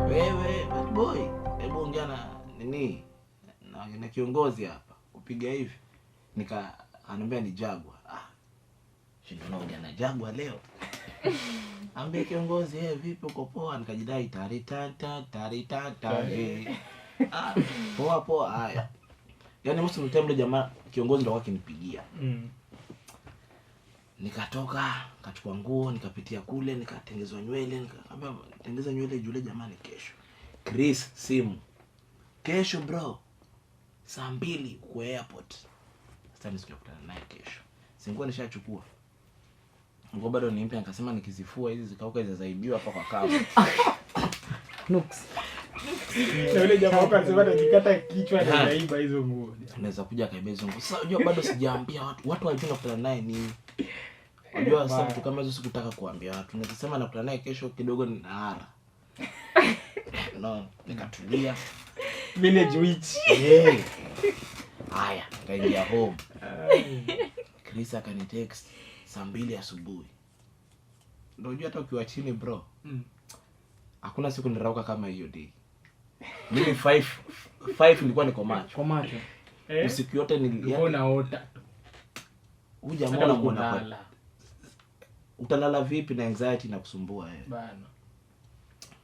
Wewe bad boy, hebu ongea na nini? Na kiongozi hapa. Upiga hivi. Ananiambia ni Jaguar. Shindo naongea na Jaguar leo. Ambia kiongozi, vipi uko poa? Nikajidai taritata. Poa haya. Yaani most of the time ule jamaa kiongozi ndo akinipigia. Nikatoka, nikachukua nguo, nikapitia kule, nikatengezwa nywele, nikamwambia tengeza nywele yule jamani kesho. Chris simu. Kesho bro. Saa 2 kwa airport. Sasa nisikutana naye kesho. Singekuwa nishachukua. Ngo bado nimpe, nikasema nikizifua hizi zikauka hizo zaibiwa hapa kwa kavu. Nuks. Na yule jamaa akasema atakikata kichwa na zaiba hizo nguo. Unaweza kuja kaiba hizo nguo. Sasa unajua bado sijaambia watu wajue nakutana naye ni. Unajua sasa vitu kama hizo sikutaka kuambia watu. Nikisema nakutana naye kesho kidogo ni nahara. No, nikatulia. Village witch. Haya, kaingia home. Chris akanitext saa 2 asubuhi. Ndio unajua hata ukiwa chini bro. Hakuna siku nirauka kama hiyo day. Mimi 5 nilikuwa niko macho. Kwa macho. Usiku yote nilikuwa naota. Huja mbona mbona. Utalala vipi na anxiety na kusumbua wewe? Bana.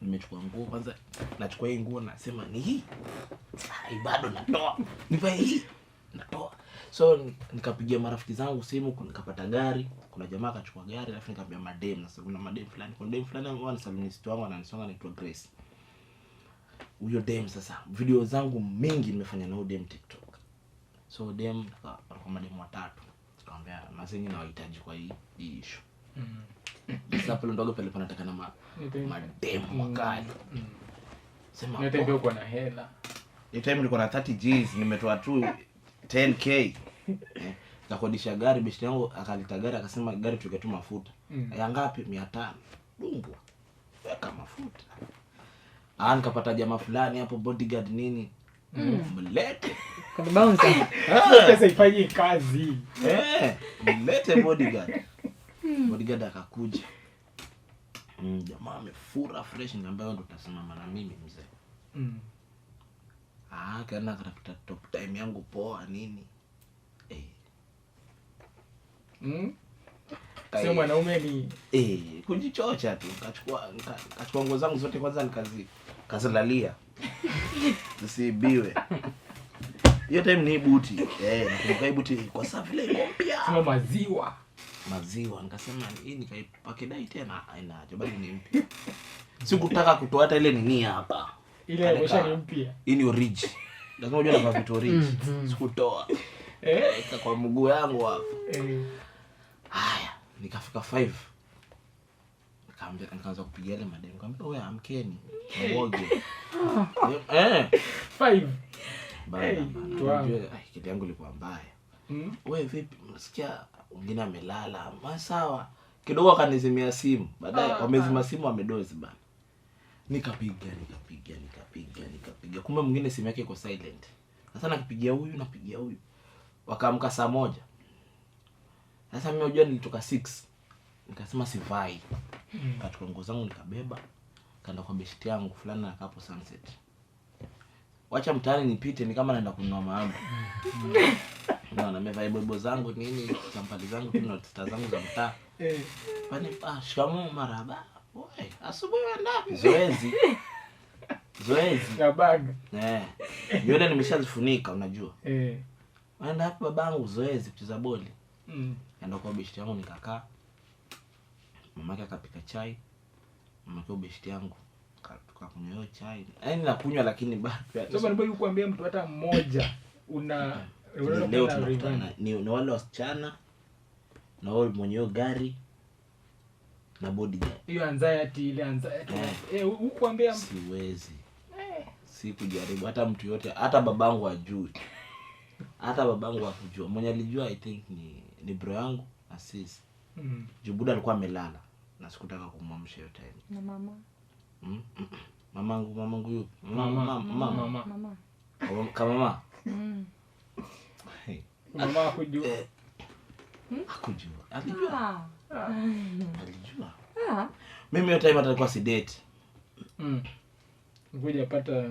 Nimechukua nguo kwanza, nachukua hii nguo nasema ni hii. Bado natoa. Nivae hii. Natoa. So nikapigia marafiki zangu simu, nikapata gari, kuna jamaa akachukua gari, alafu nikamwambia madem, nasema kuna madem fulani, kuna dem fulani ambao anasalimisti wangu ananisonga anaitwa Grace. Huyo dem sasa, video zangu mingi nimefanya na huyo dem TikTok. So dem kwa madem 3. Nikamwambia mazenyi na wahitaji kwa hii issue. Sasa pale ndogo pale panataka na madem wakali. Sema ndio uko na hela. Ile time nilikuwa na 30 Gs, nimetoa tu 10k. Nakodisha gari, beshte yangu akalita gari akasema gari tuweke tu mafuta. Ya ngapi? 500. Dumbwa. Weka mafuta. Nikapata jamaa fulani hapo bodyguard nini? Mlete. Kwa bouncer. Sasa ifanye kazi. Mlete bodyguard. Bodyguard akakuja. Jamaa amefura fresh, nikamwambia ndo utasimama na mimi mzee. Kana katafuta top time yangu poa nini. Sio mwanaume ni kujichocha tu. Kachukua nguo zangu zote kwanza kazilalia. Zisibiwe. Hiyo time ni buti. Nakumbuka buti kwa sababu vile iko mpya. Sema maziwa. Nikasema hii nikaipake dai tena inaje bali ni mpya. Sikutaka kutoa hata ile nini hapa. Ile imesha ni mpya. Hii ni origi. Lazima ujue na vitu origi. Sikutoa. Kwa mguu yangu hapo. Haya, nikafika 5. Nikaanza kupigia ile madem. Nikamwambia wewe amkeni. Muoge. 5. Bana. Unajua kitu yangu ilikuwa mbaya. Wewe vipi? Unasikia mwingine amelala. Sawa. Kidogo akanizimia simu. Baadaye wamezima simu wamedozi bana. Nikapiga. Kumbe mwingine simu yake iko silent. Sasa napigia huyu. Wakaamka saa 1. Sasa mimi unajua nilitoka 6. Nikasema sivai. Nikachukua nguo zangu nikabeba. Kaenda kwa beshte yangu fulani na kapo Sunset. Wacha mtaani nipite ni kama naenda kununua mahamri. Na nimevaa bobo zangu nini, champali zangu tu na tata zangu za mtaa. Pani shikamoo marhaba. Wewe asubuhi ngapi? Zoezi. Na bag. Yule nimeshazifunika unajua. Waenda hapo babangu zoezi kucheza boli. Nenda kwa beshte yangu nikakaa. Mamake akapika chai. Mamake beshte yangu tukakunywa hiyo chai. Yaani nakunywa lakini bado. Sasa nipo kuambia mtu hata mmoja leo tunakutana ni wale wasichana na wale mwenye gari na bodyguard. Hiyo anxiety ukuambia siwezi. Sikujaribu hata mtu yote, hata babangu ajui. Hata babangu hakujua. Mwenye alijua I think ni bro yangu na sis. Jubuda alikuwa amelala na sikutaka kumwamsha hiyo time. Na mama. Mamangu yupi? Mama. Kama mama. Mama hakujua. Hakujua. Alijua. Ah. Alijua. Ah. Mimi hiyo time atalikuwa si date. Ngoja pata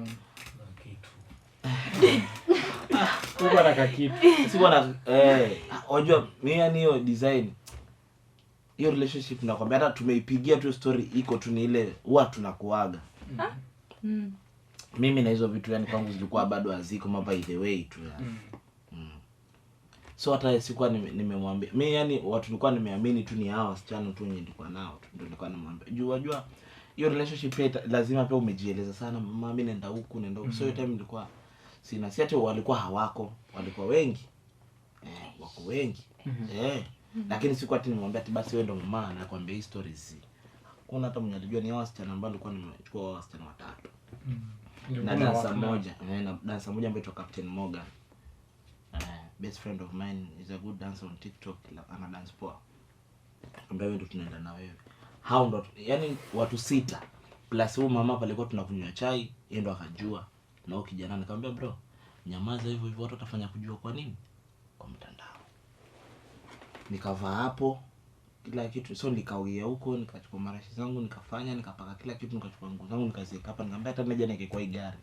kitu. Uko na kitu. Si bwana unajua mimi yani hiyo design hiyo relationship nakwambia hata tumeipigia tu story iko tu ni ile huwa tunakuaga. Mimi na hizo vitu yani kwangu zilikuwa bado haziko by the way tu yani. So hata sikuwa nimemwambia. Mimi yani watu nilikuwa nimeamini tu ni hao wasichana tu wenye nilikuwa nao tu ndio nilikuwa namwambia. Unajua hiyo relationship lazima pia umejieleza sana mama mimi nenda huku nenda huku. So hiyo time nilikuwa sina si hata walikuwa hawako, walikuwa wengi. Wako wengi. Lakini sikuwa ati nimwambia ati basi wewe ndo mama na kwambia hii stories. Kuna hata mwenye alijua ni hao wasichana ambao nilikuwa nimechukua hao wasichana watatu. Na dansa moja, na dansa moja ambaye toka Captain Morgan. Best friend of mine is a good dancer on TikTok, ana dance poa. Ambaye ndo tunaenda na wewe. Hao ndo yani watu 6 plus huyu mama pale kwa tunakunywa chai, yeye ndo akajua. Na huyo kijana nikamwambia bro, nyamaza hivyo hivyo watu watafanya kujua kwa nini? Kwa mtandao. Nikavaa hapo kila kitu, so nikauia huko, nikachukua marashi zangu, nikafanya, nikapaka kila kitu, nikachukua nguo zangu, nikaziweka hapa, nikamwambia hata meja nikikwa hii gari.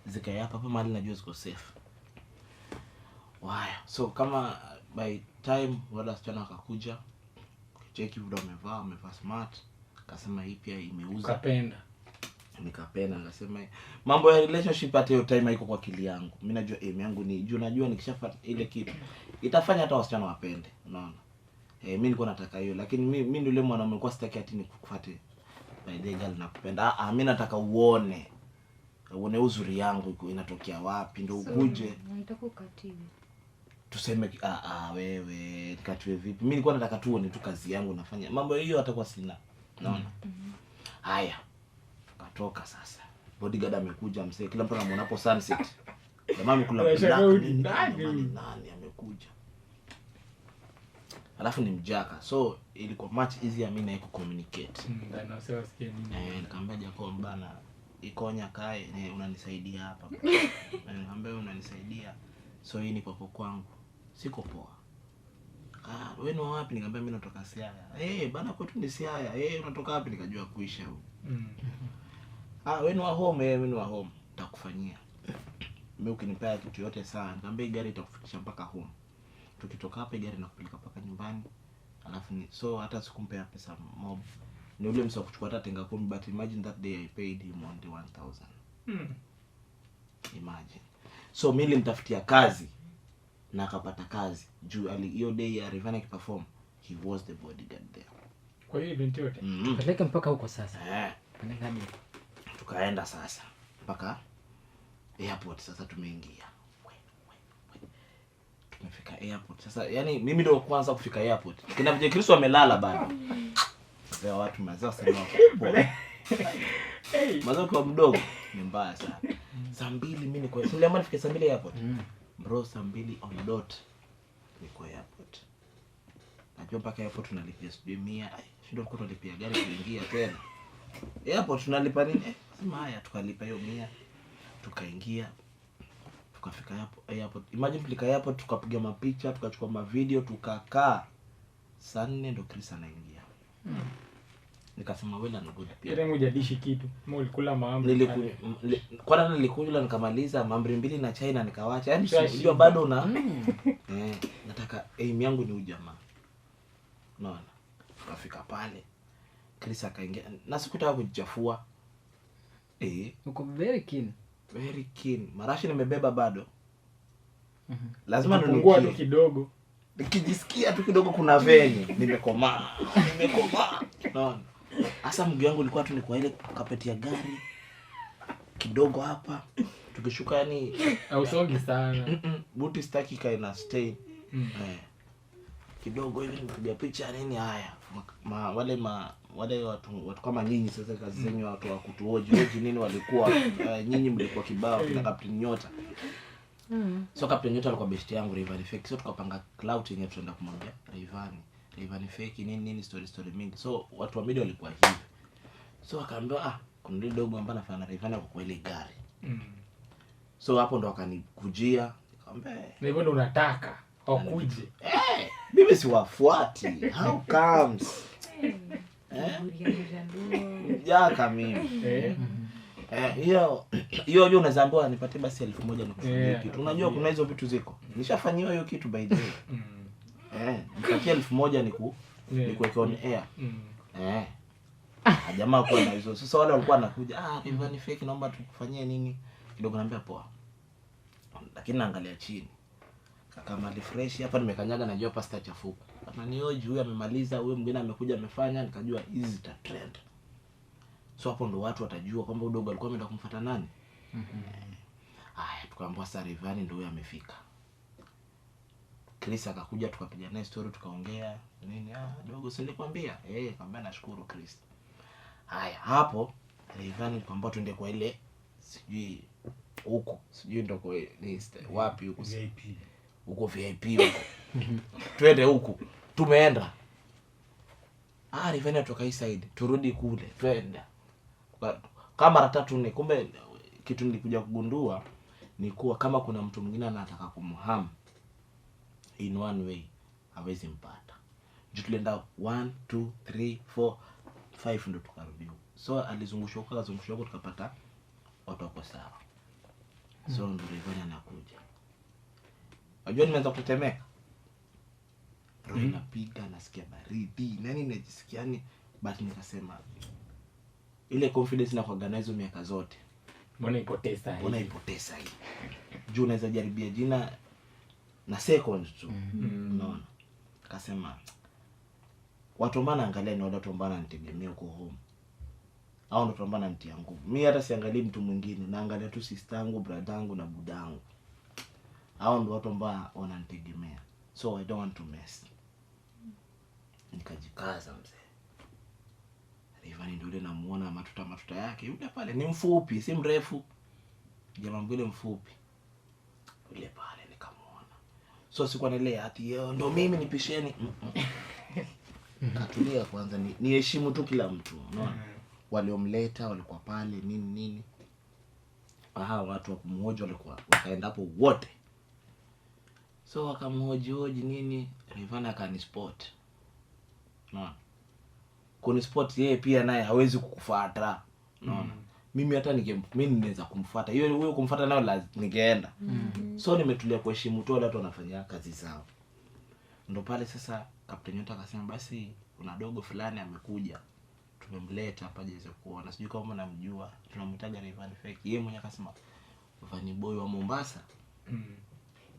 Zikae hapa mahali najua ziko safe. Waya. So kama by time wala wasichana wakakuja, cheki vile wamevaa smart, akasema hii pia imeuza. Kapenda. Nikapenda ngasema mambo ya relationship hata hiyo time haiko kwa akili yangu. Mimi najua aim yangu ni najua nikishafanya ile kitu itafanya hata wasichana wapende, unaona. Mimi nilikuwa nataka hiyo, lakini mimi ndio yule mwanaume kwa sitaki ati nikufuate by the girl nakupenda. Mimi nataka uone uzuri yangu inatokea wapi ndio ukuje. Nataka ukatiwe. Tuseme wewe nikatiwe vipi? Mimi nilikuwa nataka tuone tu kazi yangu nafanya. Mambo hiyo atakuwa sina. Unaona? Haya. Katoka sasa. Bodyguard amekuja msee, kila mtu anamuona hapo sunset. Jamaa amekula nani amekuja. Alafu ni mjaka. So ilikuwa much easier mimi na yeye communicate. Ndio sasa sikia nini. Nikamwambia Jacob bana ikonya kae unanisaidia hapa. Nikamwambia unanisaidia. So hii ni popo kwangu. Siko poa. Wewe ni wapi? Nikamwambia mimi natoka Siaya. Bana kwetu ni Siaya. Unatoka wapi? Nikajua kuisha huko. Wewe ni wa home, mimi ni wa home. Nitakufanyia. Mimi ukinipea kitu yote sawa. Nikamwambia gari itakufikisha mpaka home. Tukitoka hapa gari nakupeleka mpaka nyumbani. Alafu so hata sikumpea pesa mob. Ni ule msao kuchukua hata tenga 10 but imagine that day I paid him only 1000. Imagine. So mimi nilimtafutia kazi na akapata kazi. Juu hiyo day ya Rayvanny akiperform, he was the bodyguard there. Kwa hiyo event yote. Peleka mpaka huko sasa. Tukaenda sasa mpaka airport sasa tumeingia. Tumefika airport. Sasa yani mimi ndio kwanza kufika airport. Kina Vijay Kristo amelala bado. Sasa watu mazao sana wakubwa. Mazao kwa mdogo ni mbaya sana. Saa 2 mimi niko. Niliamua nifike saa 2 airport. Bro saa 2 on dot niko airport. Najua mpaka airport tunalipia 100. Ndio kwa tunalipia gari kuingia tena. Airport tunalipa nini? Sema haya tukalipa hiyo 100. Tukaingia. Tukafika airport. Imagine tulika airport tukapiga mapicha, tukachukua mavideo, tukakaa. Saa 4 ndo Chris anaingia. Nikasema well and good pia. Ile moja dishi kitu. Mimi ulikula mahamri. Kwanza nilikula nikamaliza mahamri 2 na chai na nikawacha. Yaani unajua bado na nataka aim yangu ni ujamaa. Unaona? Tukafika pale. Chris akaingia. Na sikutaka kujichafua. Uko very keen. Very keen. Marashi nimebeba bado. Lazima nipungua tu kidogo. Nikijisikia tu kidogo kuna venye nimekomaa. Unaona? Asa mguu wangu ulikuwa tu ni kwa ile kapeti ya gari kidogo hapa. Tukishuka yani hausongi sana. Buti staki kaina stay. Kidogo hivi nipiga picha nini haya. Wale watu kama nyinyi sasa kazi zenyu watu wa kutuoji nini walikuwa nyinyi mlikuwa kibao na Captain Nyota. So Captain Nyota alikuwa best yangu Rayvanny Fake. So tukapanga clout yenye tutaenda kumwambia Rayvanny Fake nini story mingi. So watu wa media walikuwa hivi. So akaambiwa kuna ile dogo ambaye anafanya Rayvanny kwa ile gari. So hapo ndo akanikujia. Nikamwambia na hivyo ndo unataka wakuje. Mimi siwafuati. How comes? Jaka mimi. Hiyo hiyo unaweza ambiwa nipatie basi 1000 nikufanyie kitu. Unajua kuna hizo vitu ziko. Nishafanyiwa hiyo kitu by the way. Nipatie 1000 nikuweke on air. Jamaa kwa na hizo. Sasa wale walikuwa wanakuja, Rayvanny fake naomba tukufanyie nini? Kidogo naambia poa. Lakini naangalia chini. Kaka mali fresh hapa nimekanyaga najua pasta chafuka. Kama nioje huyu amemaliza, huyu mwingine amekuja amefanya, nikajua hizi zita trend. So hapo ndo watu watajua kwamba udogo alikuwa ameenda kumfuata nani. Haya tukaambiwa sasa Rayvanny ndio huyo amefika. Chris akakuja tukapiga naye story tukaongea nini, dogo si nilikwambia. Kaambia nashukuru Chris. Haya hapo Rayvanny kwamba tuende kwa ile sijui huko, sijui ndo kwa ni wapi huko VIP. Huko VIP huko. Twende huko. Tumeenda. Rayvanny atoka hii side, turudi kule, twende. Kama mara 3 4 kumbe kitu nilikuja kugundua ni kuwa kama kuna mtu mwingine anataka kumham in one way hawezi mpata. Tulienda 1 2 3 4 5 ndo tukarudi. So alizungushwa huko tukapata watu wako sawa. So ndo Rayvanny anakuja. Unajua nimeanza kutetemeka. Roho inapiga, nasikia baridi. Nani najisikia yani, but nikasema ile confidence na kuorganize miaka zote. Mbona ipoteza hii? Juu unaweza jaribia jina na seconds tu. Unaona? Akasema watu ambao naangalia ni watu ambao wananitegemea huko home. Hao ndio ambao wananitia nguvu. Mimi hata siangalii mtu mwingine, naangalia tu sister yangu, brother yangu na budangu. Hao ndio watu ambao wananitegemea. So I don't want to mess. Nikajikaza mzee. Rayvanny ndio yule namuona matuta yake. Yule pale ni mfupi, si mrefu. Jamaa mbele mfupi. Yule pale nikamuona. So sikuwa naelea ati ndio mimi nipisheni. Katulia kwanza ni heshimu tu kila mtu, unaona? Waliomleta walikuwa pale nini. Watu wa kumhoji walikuwa wakaenda hapo wote. So wakamhoji nini, Rayvanny akanispot. Unaona? Kunispot yeye pia naye hawezi kukufuata. Unaona? Mimi hata mimi ninaweza kumfuata. Huyo kumfuata nayo lazima ningeenda. So nimetulia kuheshimu tu wale watu wanafanya kazi zao. Ndio pale sasa Captain Nyota akasema basi kuna dogo fulani amekuja. Tumemleta hapa jeze kuona. Sijui kama unamjua. Tunamtaga Rayvanny fake. Yeye mwenyewe akasema Vanny Boy wa Mombasa.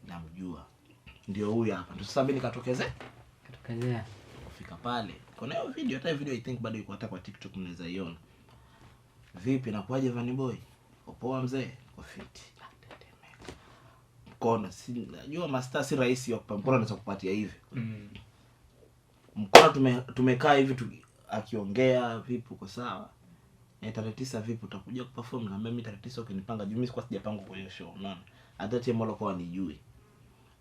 Namjua. Ndio huyu hapa. Ndio sasa mimi nikatokezea. Kufika pale. Kuna hiyo video, hata video I think bado iko hata kwa TikTok mnaweza iona. Vipi nakuaje Vanny Boy? Poa mzee, uko fit. Mkono si najua master si rahisi kwa mkono anaweza kupatia hivi. Mkono tumekaa hivi akiongea vipi uko sawa? Tarehe 9 vipi utakuja kuperform? Na mimi tarehe 9 ukinipanga juu mimi sikuwa sijapanga kwa hiyo show, unaona? Hata timu wale kwa nijui.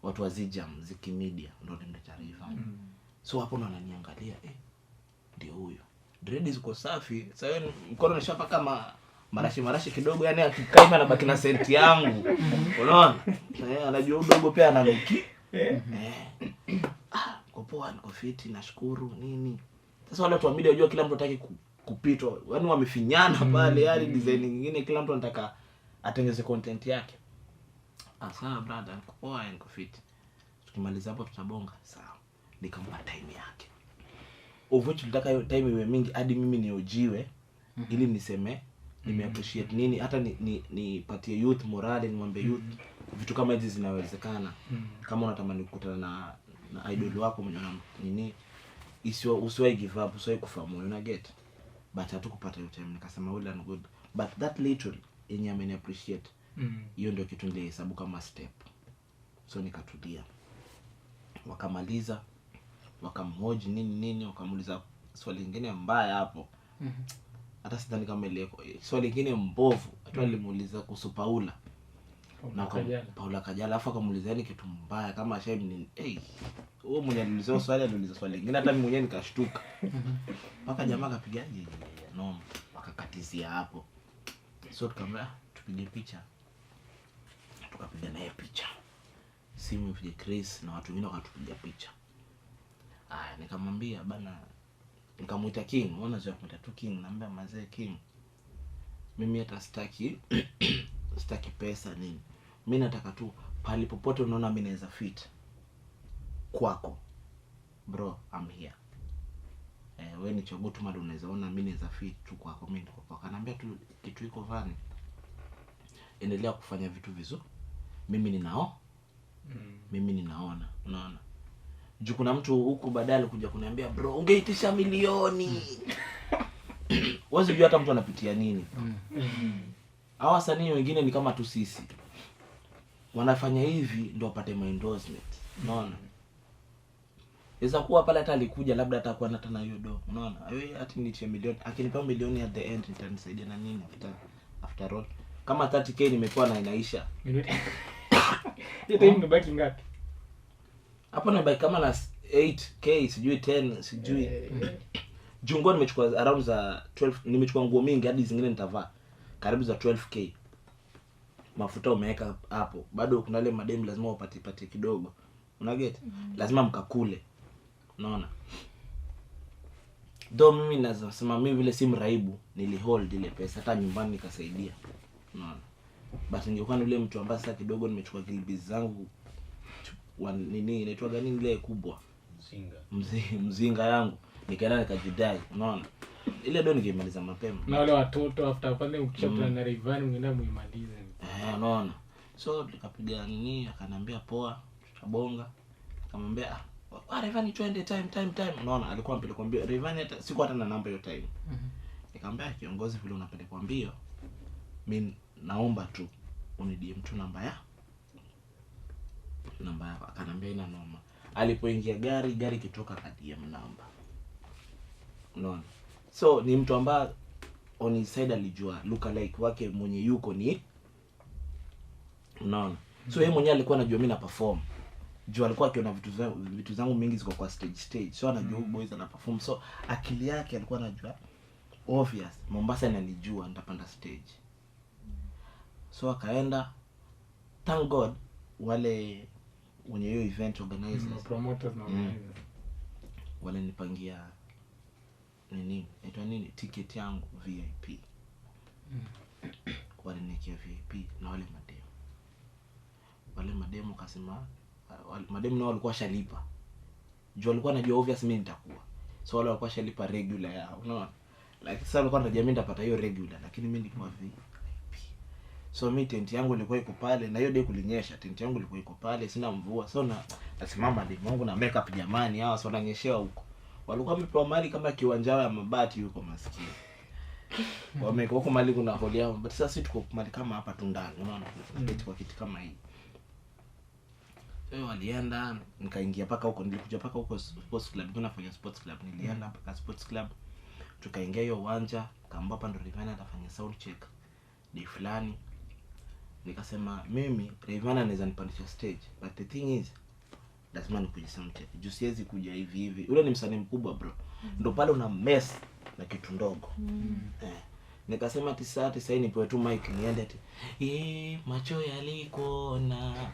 Watu wa Zijam, Ziki Media ndio nimetaarifa. So hapo ndo ananiangalia, ndio huyo. Dread ziko safi. Sasa mkono nishapa kama marashi kidogo, yani akikaima na baki na senti yangu. Unaona? Anajua udogo pia ananuki. Kwa poa niko fiti nashukuru nini. Sasa wale watu wa media wajua kila mtu hataki kupitwa. Yaani wamefinyana pale, yani design nyingine kila mtu anataka atengeze content yake. Sawa brother, niko poa niko fiti. Tukimaliza hapo tutabonga. Sawa. Nikampa time yake. Uvuchi tulitaka hiyo time iwe mingi hadi mimi niojiwe ili niseme nimeappreciate nini, hata nipatie youth morale, nimwambie youth vitu kama hizi zinawezekana. Kama unatamani kukutana na idol wako mwenye nini, usiwahi give up, usiwahi kufa moyo, una get. But hatukupata hiyo time. Nikasema well and good, but that little yenye ameni appreciate hiyo ndio kitu nilihesabu kama step. So nikatulia. Wakamaliza wakamhoji nini wakamuuliza swali lingine mbaya hapo. Hata sidhani kama ile swali lingine mbovu. Hata alimuuliza kuhusu Paula. Na Paula Kajala afa akamuuliza ni kitu mbaya kama shame ni wewe mwenye aliuliza swali lingine hata mimi mwenyewe nikashtuka. Paka jamaa akapiga no wakakatizia hapo. So tukamwambia tupige picha. Tukapiga naye picha. Simu ipige Chris na watu wengine wakatupiga picha. Nikamwambia bana, nikamuita King, unaona sio kumuita tu King, naambia mazee King, mimi hata sitaki pesa nini. Mimi nataka tu pali popote unaona mimi naweza fit kwako. Bro, I'm here. Wewe ni chaguo tu, mado unaweza ona mimi naweza fit tu kwako, mimi niko kwako. Ananiambia tu kitu iko vani. Endelea kufanya vitu vizuri. Mimi ninaona, unaona. Juu kuna mtu huku badala kuja kuniambia bro, ungeitisha milioni. Wazi juu hata mtu anapitia nini. Hawa wasanii wengine ni kama tu sisi. Wanafanya hivi ndio wapate my endorsement. Unaona? Inaweza kuwa pale hata alikuja labda atakuwa hata na hiyo do. Unaona? Wewe ati nitie milioni, akinipa milioni at the end itanisaidia na nini after all. Kama 30k nimekuwa na inaisha. Hiyo imebaki ngapi? Hapo na kama na 8k sijui 10 sijui. Jungo nimechukua around za 12, nimechukua nguo mingi hadi zingine nitavaa karibu za 12k. Mafuta umeweka hapo. Bado kuna ile madem lazima upate kidogo. Una get? Lazima mkakule. Unaona? Though mimi nasema mimi vile si mraibu, nilihold ile pesa hata nyumbani nikasaidia. Unaona? But ningekuwa ni yule mtu ambaye sasa kidogo nimechukua gilbiz zangu nini inaitwa gani ile kubwa, mzinga yangu, nikaenda nikajidai. Unaona? Ile ndio ningemaliza mapema. Na wale watoto after pale ukishapata na Rayvanny ungeenda muimalize. Unaona? So nikapiga nini, akanambia poa, tutabonga. Akamwambia Rayvanny twende time. Unaona? Alikuwa mpele kwambia Rayvanny hata sikuwa hata na namba hiyo time. Nikamwambia kiongozi vile unapenda kwambia, mimi naomba tu unidm tu namba yako. Akanambia ina noma. Alipoingia gari kitoka ka DM namba. Unaona? So ni mtu ambaye on his side alijua lookalike wake mwenye yuko ni. Unaona? So yeye mwenyewe alikuwa anajua mimi na perform. Juu alikuwa akiona vitu zangu mingi ziko kwa stage. So anajua boys ana perform. So akili yake alikuwa anajua obvious Mombasa inanijua nitapanda stage. So akaenda, thank God wale wenye hiyo event organizers, promoters na organizers wale nipangia nini ticket yangu VIP. Wale nikia VIP na wale mademo kasema mademo nao walikuwa shalipa. Juu walikuwa najua obvious mimi nitakuwa. So wale walikuwa shalipa regular yao. Unaona? Like sasa walikuwa wanajua mimi nitapata hiyo regular, lakini mimi nilikuwa VIP. So mimi tent yangu ilikuwa iko pale, na hiyo day kulinyesha, tent yangu ilikuwa iko pale, sina mvua. So nasimama demu wangu na makeup jamani, hawa sio wananyeshewa huko. Walikuwa wamepewa mali kama kiwanja ya mabati huko maskini. Wameko huko mali kuna holi yao, but sasa sisi tuko mali kama hapa tu ndani, unaona? Tunaketi kwa kiti kama hii. So walienda, nikaingia paka huko, nilikuja paka huko sports club, tunafanya sports club, nilienda paka sports club. Tukaingia hiyo uwanja, kaamba hapa ndo Rayvanny atafanya sound check. Ni fulani. Nikasema mimi Rayvanny anaweza nipandisha stage, but the thing is lazima nikuje sound check. Juu siwezi kuja hivi. Ule ni msanii mkubwa bro. Ndio pale una mess na kitu ndogo. Nikasema tisa nipewe tu mic niende ati macho yalikona.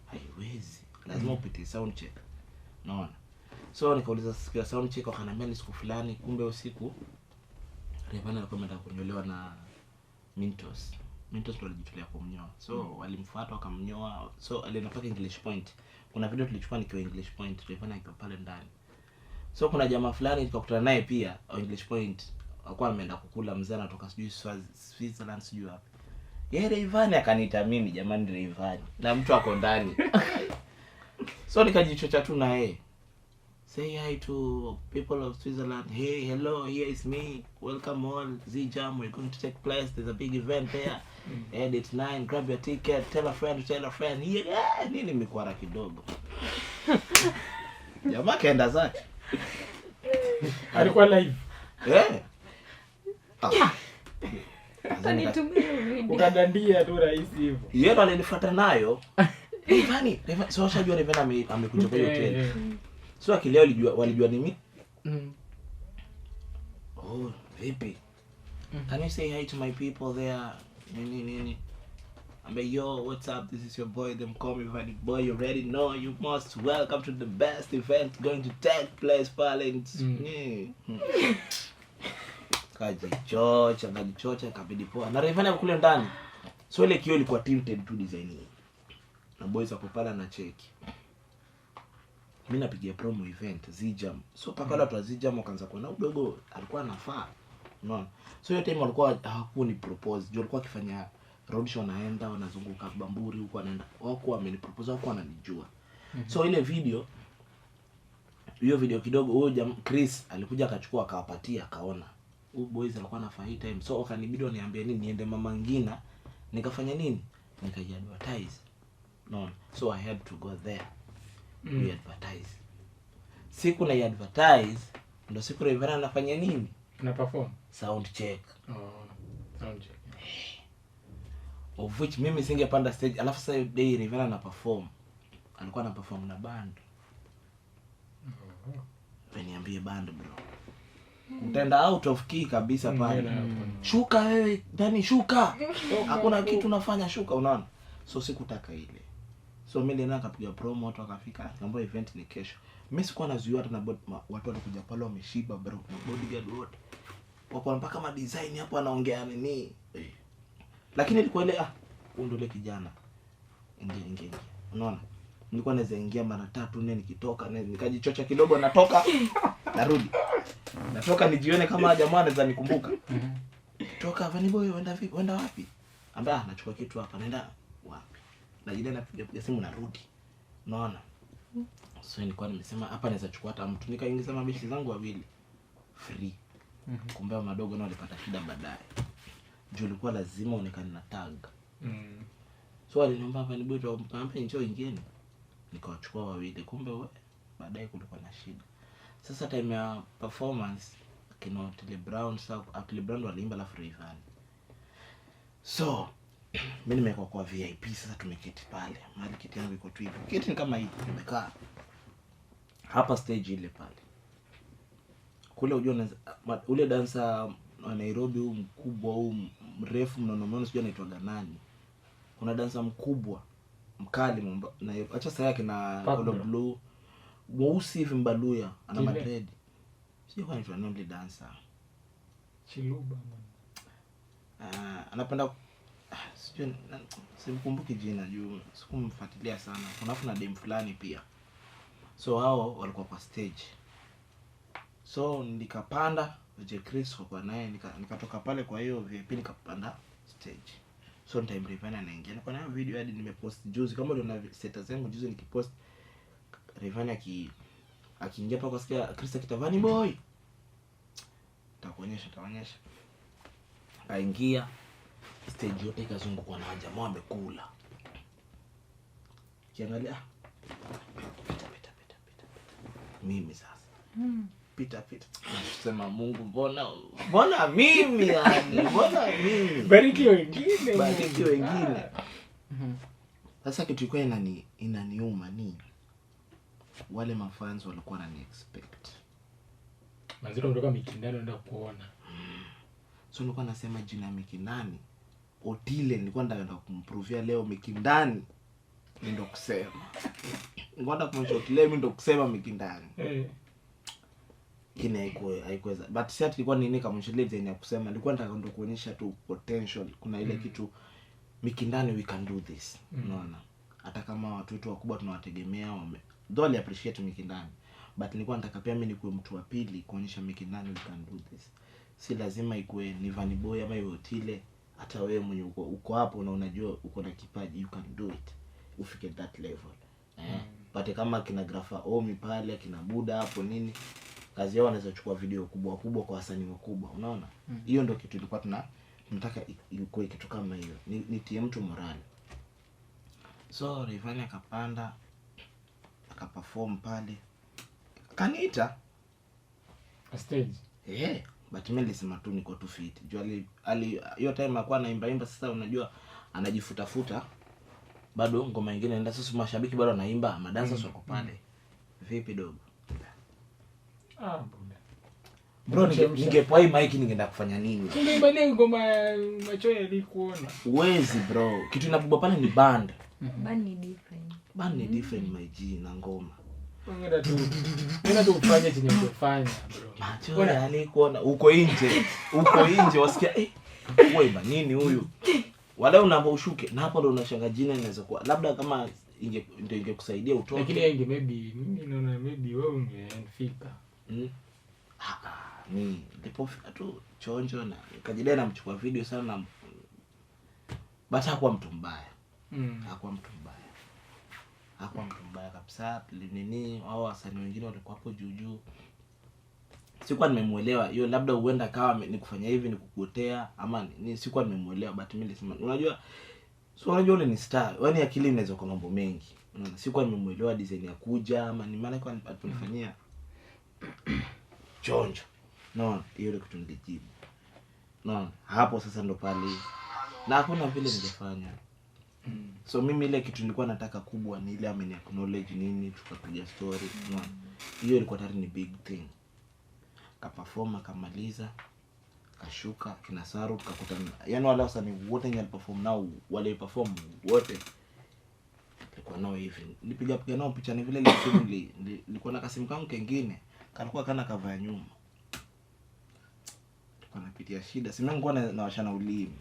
Haiwezi. Lazima upite sound check. Unaona? So nikauliza siku ya sound check, wakaniambia ni siku fulani. Kumbe usiku Rayvanny alikuwa ameenda kunyolewa na Mintos ndo alijitolea kumnyoa. So walimfuata wakamnyoa. So alinapaka English Point. Kuna video tulichukua nikiwa English Point, Rayvanny akiwa pale ndani. So kuna jamaa fulani tukakutana naye pia English Point. Alikuwa ameenda kukula, mzee anatoka sijui Switzerland sijui wapi. Yeye Rayvanny akaniita mimi, jamani Rayvanny. Na mtu ako ndani. So nikajichocha tu na yeye. Say hi to people of Switzerland. Hey, hello, here is me. Welcome all. Z-Jam, we're going to take place. There's a big event there. And it's 9. Grab your ticket. Tell a friend to tell a friend. Yeah, nini mikwara kidogo. Jamaa kaenda zake. alikuwa live. Sasa nitumie video. Ukadandia tu rahisi hivyo. Yeye alinifuata nayo. Rayvanny, so shajua Rayvanny amekuja kwa hotel. So akileo walijua ni mimi. Oh, vipi? Can you say hi to my people there? Nini. I'm like, yo, what's up? This is your boy, them call me Vanny Boy. You already know. You most welcome to the best event going to take place pale. Kajichocha kabidi poa. Na Rayvanny kule ndani. So ile kio ilikuwa tinted tu design hii. Na boys wako pala na cheki. Mimi napigia promo event Zijam. So paka watu wa Zijam wakaanza kuona udogo alikuwa anafaa. Unaona? So hiyo time walikuwa hawakuni propose. Jo walikuwa akifanya road show, naenda wanazunguka Bamburi huko anaenda. Wako wamenipropose, wako wananijua. So ile video, hiyo video kidogo huyo Chris alikuja akachukua akawapatia akaona. Huyu boys alikuwa anafanya hii time. So wakanibidi waniambie nini niende Mama Ngina. Nikafanya nini? Nikaji-advertise. No. So I had to go there. We advertise. Siku na advertise ndo siku Rayvanny anafanya nini? Na perform Sound check. Sound check. Of which mimi singepanda stage. Alafu sasa day Rayvanny ana perform. Alikuwa ana perform na band. Niambie band bro. Utaenda out of key kabisa pale. Shuka wewe, ndani shuka. Hakuna kitu nafanya shuka, unaona? So sikutaka ile. So mimi ndio nikapiga promo, watu wakafika. Nikamwambia event ni kesho. Mimi sikuwa nazuia hata na watu walikuja pale wameshiba bro. Bodyguard wote. Wako mpaka ma design hapo anaongea nini. Lakini ilikuwa ile ndio ile kijana. Ingia. Unaona? Nilikuwa naweza ingia mara 3 4 nikitoka nikajichocha kidogo natoka narudi. Natoka nijione kama jamaa anaweza nikumbuka. Toka Vanny Boy uenda vipi? Uenda wapi? Amba nachukua kitu hapa naenda wapi? Najida napiga simu narudi. Unaona? So nilikuwa nimesema hapa naweza chukua hata mtu nikaingiza mabishi zangu wawili free. Kumbe madogo nao walipata shida baadaye. Juu ilikuwa lazima onekane na tag. So aliniomba Vanny Boy tuampe njoo ingine. Nikawachukua wawili. Kumbe baadaye kulikuwa na shida. Sasa time ya performance kina Otile Brown, sasa Otile Brown waliimba la Rayvanny. So mimi nimekuwa kwa VIP, sasa tumeketi pale. Mahali kiti yangu iko tu hivi. Kiti ni kama hivi, nimekaa hapa stage ile pale. Kule unajua ule dancer wa Nairobi huu mkubwa huu mrefu mnono sijui anaitwa nani. Kuna dancer mkubwa mkali na acha sasa yake na Color Blue. Mweusi hivi Mbaluya ana madred. Sio kwa nini anaitwa dancer. Chiluba. Anapenda sijui simkumbuki jina juu sikumfuatilia sana. Kuna dem fulani pia. So hao walikuwa kwa stage. So nikapanda je Chris kwa naye nikatoka pale kwa hiyo VIP nikapanda stage. So time Rayvanny anaingia. Kwa nayo video hadi nimepost juzi kama ndio na status zangu juzi nikipost Rayvanny akiingia paka kusikia Chris Vanny Boy. Takuonyesha. Aingia stage yote ikazungukwa na jamaa wamekula. Kiangalia pita. Mimi sasa. Pita. Nasema Mungu mbona mimi yani? Mbona mimi? Bariki wengine. Sasa kitu kwa inaniuma ni wale mafans walikuwa wanani expect. Mazito kutoka Mikindani ndio kuona. So nilikuwa nasema jina Mikindani, Otile nilikuwa nataka kumprovia leo Mikindani ndio kusema. Ngoja kumshow Otile mimi ndio kusema Mikindani. Kile haikuweza. But si ati ilikuwa nini kama mshile design ya kusema, nilikuwa nataka ndio kuonyesha tu potential. Kuna ile kitu Mikindani we can do this. Unaona? Hata kama watu wetu wakubwa tunawategemea though appreciate Mikindani, but nilikuwa nataka pia mimi nikuwe mtu wa pili kuonyesha Mikindani we can do this. Si lazima ikuwe ni Vanny Boy ama iwe Otile, hata wewe mwenye uko hapo na unajua uko na kipaji you can do it. Ufike that level. But kama kina Grafa Omi pale kina Buda hapo nini, kazi yao wanaweza kuchukua video kubwa kwa wasanii wakubwa, unaona? Hiyo ndio kitu ilikuwa tunataka ikuwe kitu kama hiyo. Nitie mtu morale. So Rayvanny akapanda akaperform pale. Kaniita stage. But mimi nilisema tu niko tu fit. Juu hiyo time alikuwa anaimba sasa unajua anajifuta. Bado ngoma nyingine inaenda sasa mashabiki bado wanaimba, madansa wako pale. Vipi dogo? Buda. Bro, ningepoa hii mic ningeenda kufanya nini? Ungeimbalia ngoma macho yalikuona. Uwezi bro. Kitu inabeba pale ni band. Band ni different. Band ni different my G na ngoma. Ungeenda tu ufanye chenye ufanye bro. Macho yalikuona uko nje. Uko nje wasikia wewe nini huyu? Wala unaomba ushuke na hapo ndo unashanga jina inaweza kuwa labda kama ndio ingekusaidia utoke. Lakini maybe mimi naona maybe wewe ungefika. Ni nilipofika tu chonjo na nikajidai namchukua video sana na basi hakuwa mtu mbaya. Hakuwa mtu mbaya. Hakuwa mtu mbaya kabisa. Nini wao wasanii wengine walikuwa hapo juu. Sikuwa nimemuelewa. Hiyo labda huenda kawa nikufanya hivi nikukutea ama ni sikuwa nimemuelewa but mimi nilisema unajua unajua ule ni star. Yaani akili inaweza kwa mambo mengi. Sikuwa nimemuelewa design ya kuja ama ni maana kwa alifanyia chonjo. No, hiyo ndio kitu nilijibu. No, hapo sasa ndo pale. Na hakuna vile ningefanya. So mimi ile kitu nilikuwa nataka kubwa ni ile ameni acknowledge nini tukapiga story. No. Hiyo ilikuwa tayari ni big thing. Kaperform akamaliza, kashuka kina Saru tukakutana. Yaani wale wasanii wote wenye perform nao wale perform wote ilikuwa nao hivi. Nilipiga nao picha ni vile ile simu nilikuwa na kasimu kangu kingine. Kalikuwa kana kavaa nyuma. Napitia shida. Simu yangu na washana ulimi.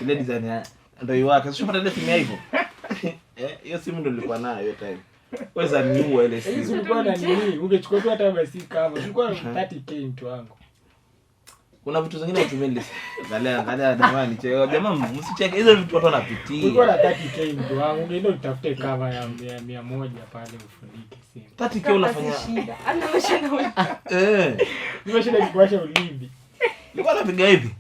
Ile design ya ndio wake. Sio pata ile simu hivyo. Hiyo simu ndio nilikuwa nayo hiyo time. Weza niua ile simu. Hizo ulikuwa na nini? Ungechukua tu hata basi kama. Ulikuwa 30k mtu wangu. Kuna vitu zingine utumeni. Angalia jamani cheo. Jamaa msicheke hizo vitu watu wanapitia. Ulikuwa na 30k mtu wangu. Ungeenda utafute cover ya 100 pale ufunike simu. 30k unafanya shida. Ana mashana Nimeshinda kuacha ulimi. Nilikuwa napiga hivi.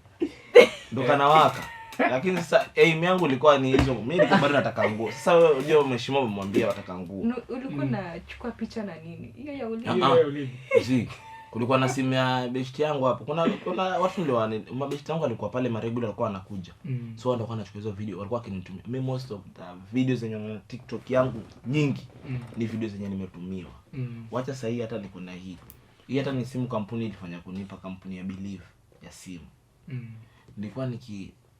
Ndo kanawaka. Lakini sasa aim yangu ilikuwa ni hizo. Mimi nilikuwa bado nataka nguo. Sasa wewe unajua mheshimiwa umemwambia wataka nguo. Ulikuwa unachukua picha na nini? Hiyo ya ulimi. Ziki. Kulikuwa na simu ya best yangu hapo. Kuna watu ndio mabest yangu alikuwa pale maregular alikuwa anakuja. So walikuwa wanachukua hizo video walikuwa wakinitumia. Mimi most of the videos zenye na TikTok yangu nyingi ni video zenye nimetumiwa. Wacha sasa hii hata niko na hii. Hii hata ni simu kampuni ilifanya kunipa kampuni ya Believe ya simu. Nilikuwa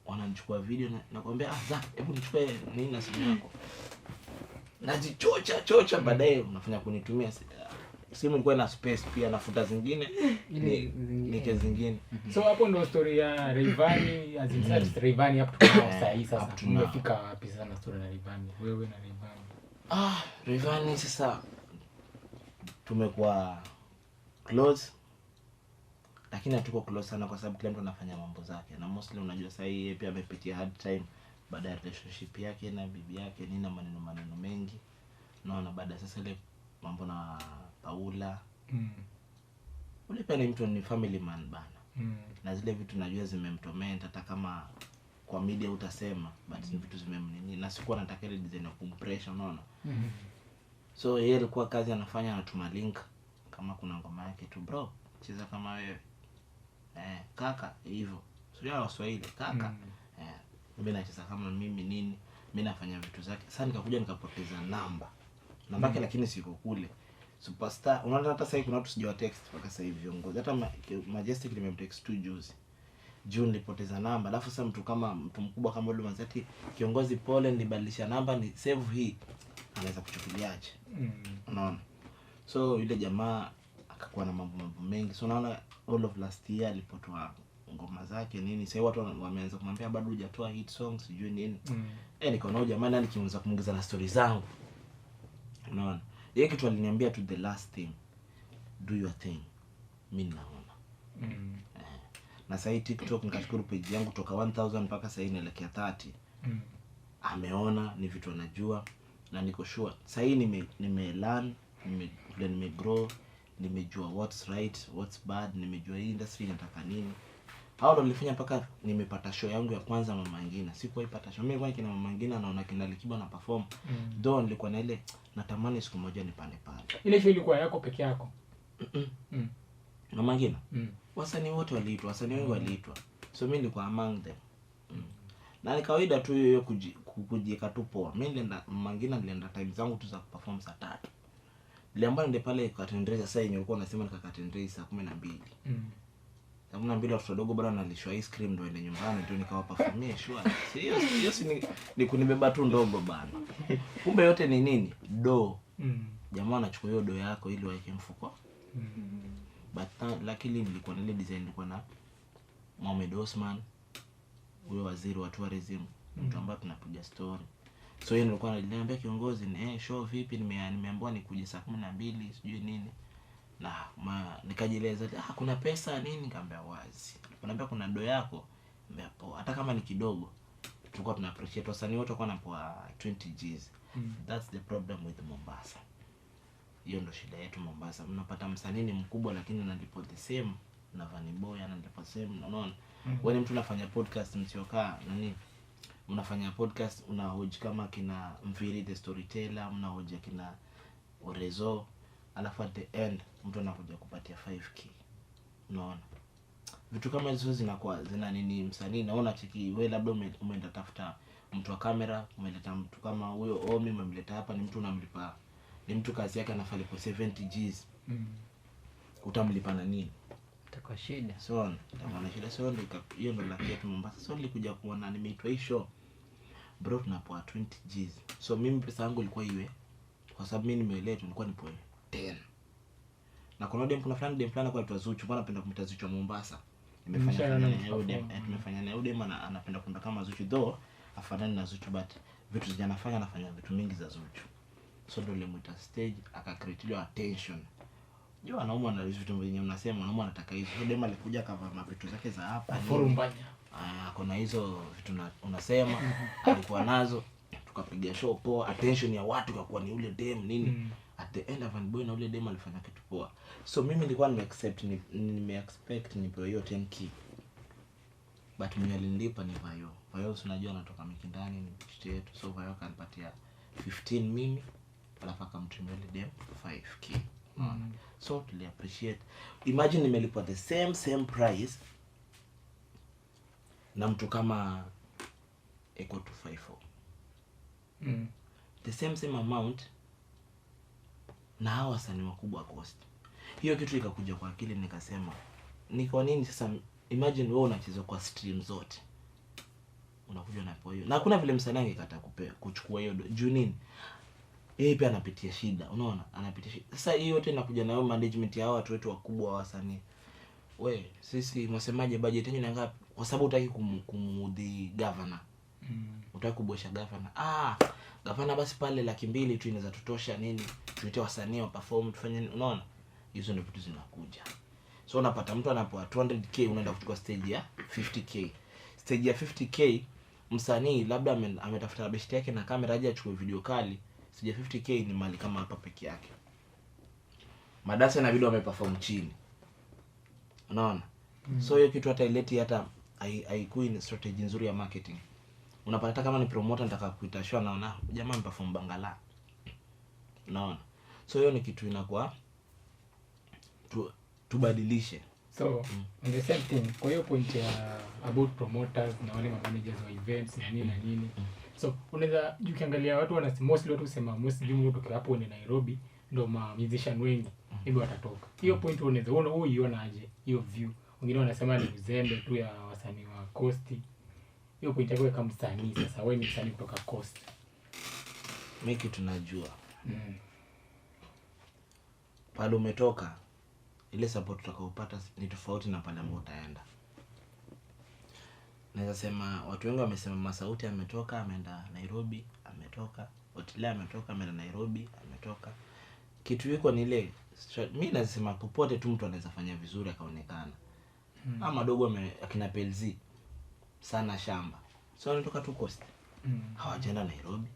wananichukua video na nakwambia Zak, hebu nichukue nini na simu yako. Najichocha baadaye unafanya kunitumia simu ilikuwa na space pia nafuta zingine nike zingine. So hapo ndo story ya Rayvanny azimsat Rayvanny hapo tuko sasa. Tumefika wapi sasa na story ya Rayvanny? Wewe na Rayvanny. Rayvanny sasa tumekuwa close lakini hatuko close sana kwa sababu kila mtu anafanya mambo zake na mostly unajua sasa yeye pia amepitia hard time baada ya relationship yake na bibi yake nina maneno mengi naona baada sasa ile mambo na Paula ule pia ni mtu ni family man bana na zile vitu najua zimemtorment hata kama kwa media utasema but ni vitu zimemnini na sikuwa nataka ile design ya kumpressure unaona so yeye alikuwa kazi anafanya anatuma link kama kuna ngoma yake tu bro cheza kama wewe kaka hivyo sio ya Waswahili kaka mimi nacheza kama mimi nini mimi nafanya vitu zake sasa nikakuja nikapoteza namba yake lakini siko kule superstar unaona hata sasa kuna watu sijawa text mpaka sasa hivi viongozi hata Majestic nimemtext tu juzi nilipoteza namba alafu sasa mtu mkubwa kama yule Manzati kiongozi pole nilibadilisha namba ni save hii anaweza kuchukuliaje unaona so yule jamaa akakuwa na mambo mengi so naona all of last year alipotoa ngoma zake nini sasa watu wameanza kumwambia bado hujatoa hit songs sijui nini nikaona jamaa nani kianza kumuongeza na stories zangu unaona yeye kitu aliniambia to the last thing do your thing mimi naona na sasa TikTok nikashukuru page yangu toka 1000 mpaka sasa inaelekea 30 ameona ni vitu anajua na niko sure sasa hii nimelearn nimegrow nimejua what's right what's bad nimejua hii industry inataka nini hao ndo nilifanya mpaka nimepata show yangu ya kwanza Mama Ngina sikuwa ipata show mimi kwa kina Mama Ngina naona kina Likiba na perform though nilikuwa na ile natamani siku moja nipande pale ile show ilikuwa yako peke yako Mama Ngina wasanii wote waliitwa wasanii wengi waliitwa so mimi nilikuwa among them na ni kawaida tu hiyo kujieka tu poa mimi nilienda Mama Ngina nilienda time zangu tu za perform saa 3 Niliambiwa nende pale Curtain Raiser, sasa yenye ulikuwa unasema ni Curtain Raiser 12. Saa 12 watoto wadogo bado wanalishwa ice cream ndio ende nyumbani ndio nikawapafumie sure. Hiyo si ni kunibeba tu ndogo bana. Kumbe yote ni nini? Do. Jamaa anachukua hiyo do yako ili waeke mfuko. But luckily nilikuwa na ile design, nilikuwa na Mohamed Osman, huyo waziri wa tourism, mtu ambaye tunapiga story. So yeye nilikuwa ananiambia kiongozi, show vipi, nimeambiwa nikuje saa 12 sijui nini. Na nikajieleza, kuna pesa nini, nikamwambia wazi. Ananiambia kuna do yako, nikamwambia poa, hata kama ni kidogo. Tulikuwa tuna appreciate, wasanii wote walikuwa wanapoa 20 Gs. That's the problem with Mombasa. Hiyo ndo shida yetu Mombasa. Mnapata msanii ni mkubwa lakini analipo the same na Vanny Boy analipo same, unaona? Wewe mtu unafanya podcast msiokaa nani? Unafanya podcast unahoji kama kina Mviri the storyteller, unahoji kina Orezo, alafu at the end mtu anakuja kupatia 5k. Unaona? Vitu kama hizo zinakuwa zina nini msanii, naona chiki wewe labda umeenda tafuta mtu wa kamera, umeleta mtu kama huyo Omi umemleta hapa, ni mtu unamlipa, ni mtu kazi yake anafanya kwa 70 Gs. Utamlipa na nini? Itakuwa shida. So ndio shida. So hiyo ndo laki yetu Mombasa. So nilikuja kuona nimeitwa hii show. Bro tunapoa 20 Gs. So mimi pesa yangu ilikuwa iwe, kwa sababu mimi nimeletwa nilikuwa nipoe 10. Na kuna dem fulani kwa anaitwa Zuchu, bwana anapenda kumta Zuchu wa Mombasa. Nimefanya na dem anapenda kumta kama Zuchu, though afanani na Zuchu, but vitu zijanafanya vitu mingi za Zuchu. So ndio nilimwita stage akacreate attention. Jua anaumwa na vitu vyenye mnasema anaumwa anataka hizo. So dem alikuja kava mapitu zake za hapa. Forumbanya. Kuna hizo vitu unasema alikuwa nazo, tukapiga show poa, attention ya watu ikakuwa ni ule dem nini. At the end of Vanny Boy na ule dem alifanya kitu poa. So mimi nilikuwa nime-expect nipewe hiyo 10k. But mimi alinilipa ni Vayo. Vayo unajua anatoka Mikindani ni kitu yetu. So Vayo kanipatia 15 mimi, alafu akamtumia ile dem 5k. So tuli appreciate. Imagine nimelipwa the same price na mtu kama Eko 254. The same amount na hawa wasanii wakubwa cost. Hiyo kitu ikakuja kwa akili, nikasema ni kwa nini sasa? Imagine wewe unacheza kwa stream zote, unakuja na hapo hiyo, na hakuna vile msanii angekata kuchukua hiyo juu nini, yeye pia anapitia shida, unaona, anapitia shida. Sasa hiyo yote inakuja na management ya hao watu wetu wakubwa wa wasanii. Sisi msemaje, budget yenu ni ngapi? Kwa sababu utaki kumudhi governor. Utaki kubosha governor. Governor basi pale 200,000 tu inaweza tutosha nini? Tuite wasanii wa perform tufanye nini? Unaona? Hizo ndio vitu zinakuja. So unapata mtu anapoa 200k unaenda kuchukua stage ya 50k. Stage ya 50k msanii labda ametafuta best yake na kamera aje achukue video kali. Stage ya 50k ni mali kama hapa peke yake. Madasa na video wameperform chini. Unaona? So hiyo kitu hata ileti hata haikui ni strategy nzuri ya marketing. Unapata kama ni promoter nataka kuita show, naona jamaa ameperform Bangala. Unaona? So hiyo ni kitu inakuwa tubadilishe. So on the same thing, kwa hiyo point ya about promoters na wale managers wa events na nini. So unaweza ukiangalia watu mostly watu sema mostly mtu hapo ni Nairobi ndio musician wengi hivi watatoka. Hiyo point unaweza uiona aje hiyo view? Wengine wanasema ni uzembe tu ya wasanii wa Coast. Hiyo point yako kama msanii, sasa wewe ni msanii kutoka Coast. Mimi tunajua. Pale umetoka, ile support utakayopata ni tofauti na pale ambapo utaenda. Naweza sema watu wengi wamesema Masauti ametoka ameenda Nairobi, ametoka Otile ametoka ameenda Nairobi, ametoka. Kitu iko ni ile, mimi nasema popote tu mtu anaweza fanya vizuri akaonekana. Ama dogo akina Pelzi sana shamba. So wanatoka tu Coast. Hawajaenda Nairobi.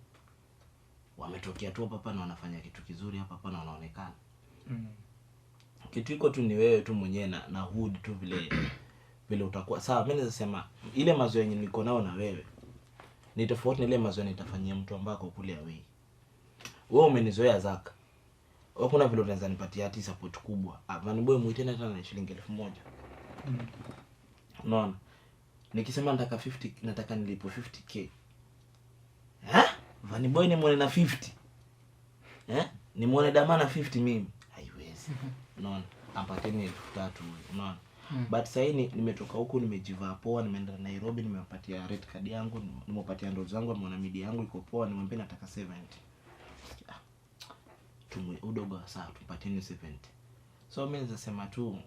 Wametokea tu hapa na wanafanya kitu kizuri hapa na wanaonekana. Kitu iko tu ni wewe tu mwenyewe na hood tu vile utakuwa. Sawa, mimi naweza sema ile mazoea yenye niko nao na wewe ni tofauti na ile mazoea nitafanyia mtu ambako kule away. Wewe umenizoea Zaka. Hakuna vile unaweza nipatia hati support kubwa. Vanny Boy muitene hata na shilingi 1,000. Unaona? Nikisema nataka nilipo 50k. Vanny Boy ni mwana na 50. nimuone Damana 50 mimi haiwezi. Unaona, ampateni 3000 unaona. But sasa nimetoka huku, nimejivaa poa, nimeenda Nairobi, nimewapatia red card yangu, nimewapatia ndoto zangu, nimeona media yangu iko poa, nimwambia nataka 70. Tumwe udogo sawa, tupateni 70. So mimi nasema tu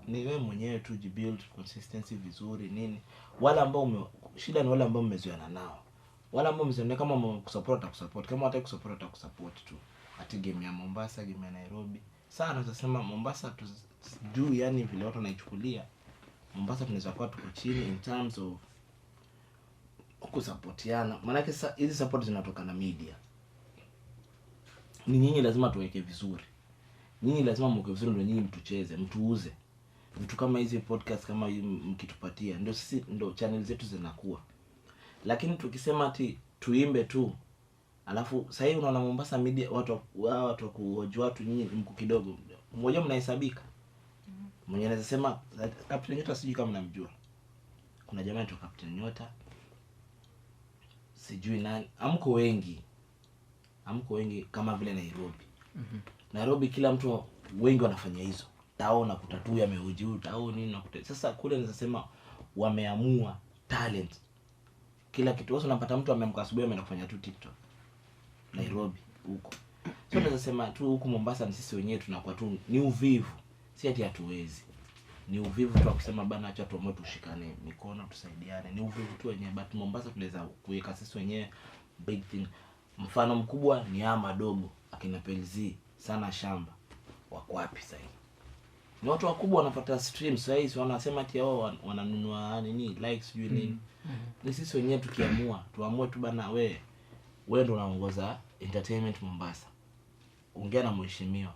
ni wewe mwenyewe tu jibuild consistency vizuri nini. Wala ambao shida ni wale ambao mmezoeana nao. Wala ambao mmezoeana kama mkusupport atakusupport, kama hataki kusupport atakusupport tu. Ati game ya Mombasa, game ya Nairobi. Sasa tunasema Mombasa juu, yani vile watu wanaichukulia Mombasa tunaweza kuwa tuko chini in terms of kusupportiana. Maana sasa hizi support zinatoka na media. Ni nyinyi lazima tuweke vizuri. Nyinyi lazima mweke vizuri, ndio nyinyi mtucheze, mtuuze. Vitu kama hizi podcast kama hizi mkitupatia ndio sisi, ndio channel zetu zinakuwa. Lakini tukisema ati tuimbe tu, alafu sasa hivi unaona Mombasa media watu kuhoji watu, nyinyi mko kidogo. Mmoja mnahesabika. Mwenye anaweza sema Captain Nyota, sijui kama mnamjua. Kuna jamaa anaitwa Captain Nyota. Sijui nani. Amko wengi kama vile Nairobi. Nairobi kila mtu wengi wanafanya hizo. Taona kutatu yamehoji huyu, tao nini na sasa kule naweza sema wameamua talent. Kila kitu wewe unapata mtu ameamka asubuhi ameenda kufanya tu TikTok. Nairobi huko. So naweza sema tu huku Mombasa ni sisi wenyewe tunakuwa tu ni uvivu. Si ati hatuwezi. Ni uvivu tu kusema bana acha tuamue tushikane mikono tusaidiane. Ni uvivu tu wenyewe, but Mombasa tunaweza kuweka sisi wenyewe big thing. Mfano mkubwa ni Madogo, akina Pelzi, Sana Shamba. Wako wapi sasa hivi? Ni watu wakubwa wanapata streams sasa hivi, wanasema ati wao wananunua nini likes sijui nini. Ni sisi wenyewe tuamue tu bana, wewe ndio unaongoza entertainment Mombasa. Ongea na mheshimiwa.